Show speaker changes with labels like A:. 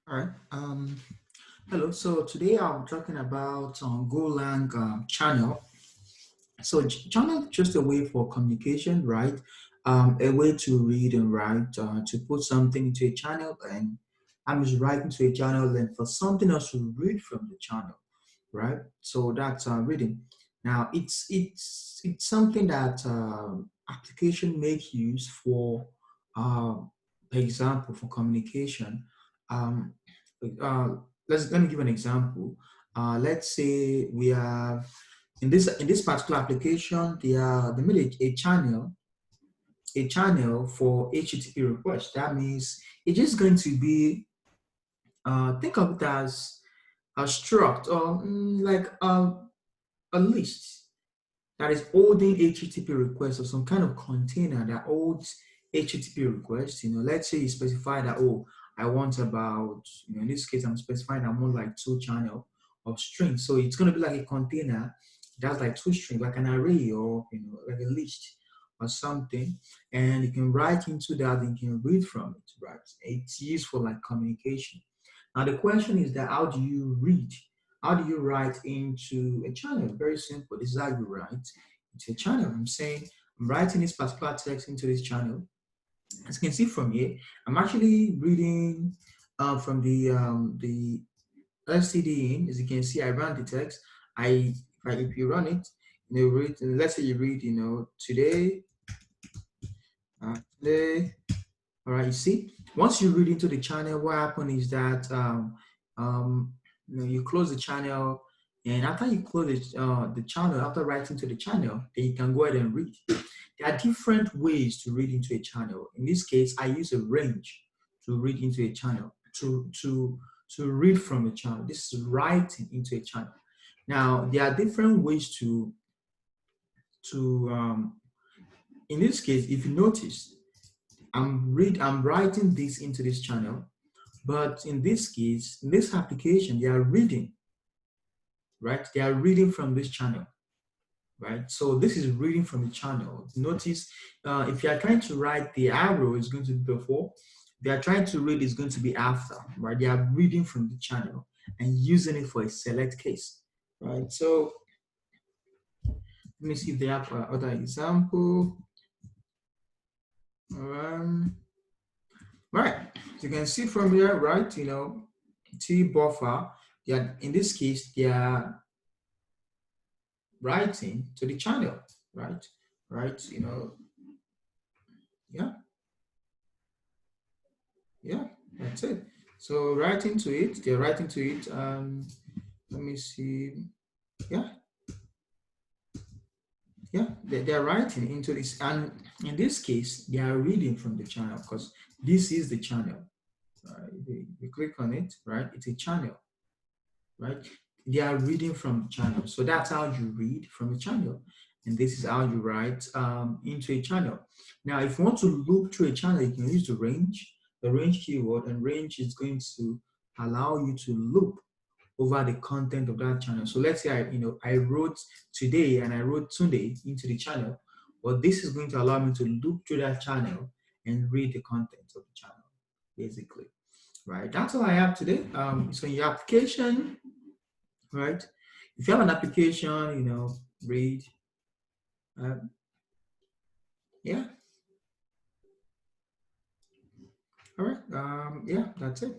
A: All right. Hello. So today I'm talking about Golang channel. So channel is just a way for communication, right? A way to read and write, to put something into a channel, and I'm just writing to a channel, and for something else to read from the channel, right? So that's reading. Now it's something that application make use for, uh, example for communication. Um, uh, let me give an example. Let's say we have in this particular application, they made a channel for HTTP request. That means it's just going to be think of it as a struct or like a list that is holding HTTP requests or some kind of container that holds HTTP requests. Let's say you specify that, oh, I want about, in this case, I'm specifying I want like two channel of strings. So it's going to be like a container that's like two strings, like an array or, like a list or something. And you can write into that and you can read from it, right? It's used for like communication. Now the question is that how do you read? How do you write into a channel? Very simple. This is how you write into a channel. I'm saying I'm writing this particular text into this channel. As you can see from here, I'm actually reading from the std in. As you can see, I ran the text. If you run it, read. Let's say you read, today, today. All right, you see, once you read into the channel, what happens is that you close the channel, and after you close the channel, after writing to the channel, then you can go ahead and read. There are different ways to read into a channel. In this case, I use a range to read into a channel, to read from a channel. This is writing into a channel. Now, there are different ways to in this case, if you notice, I'm writing this into this channel, but in this case, in this application, they are reading, right? They are reading from this channel, right? So this is reading from the channel. Notice if you are trying to write, the arrow is going to be before. They are trying to read is going to be after, right? They are reading from the channel and using it for a select case, right? So let me see if they have other example. Um, right, as you can see from here, right? T buffer. In this case, they are writing to the channel, right? Right, yeah, yeah, that's it. So writing to it, they're writing to it. Let me see. Yeah, yeah, they're writing into this, and in this case, they are reading from the channel because this is the channel. You click on it, right? It's a channel, right? They are reading from the channel. So that's how you read from a channel. And this is how you write into a channel. Now, if you want to loop through a channel, you can use the range keyword, and range is going to allow you to loop over the content of that channel. So let's say I wrote today and I wrote Sunday into the channel, but this is going to allow me to loop through that channel and read the content of the channel, basically. Right. That's all I have today. So in your application, right? If you have an application, read. Uh, yeah. All right. Yeah, that's it.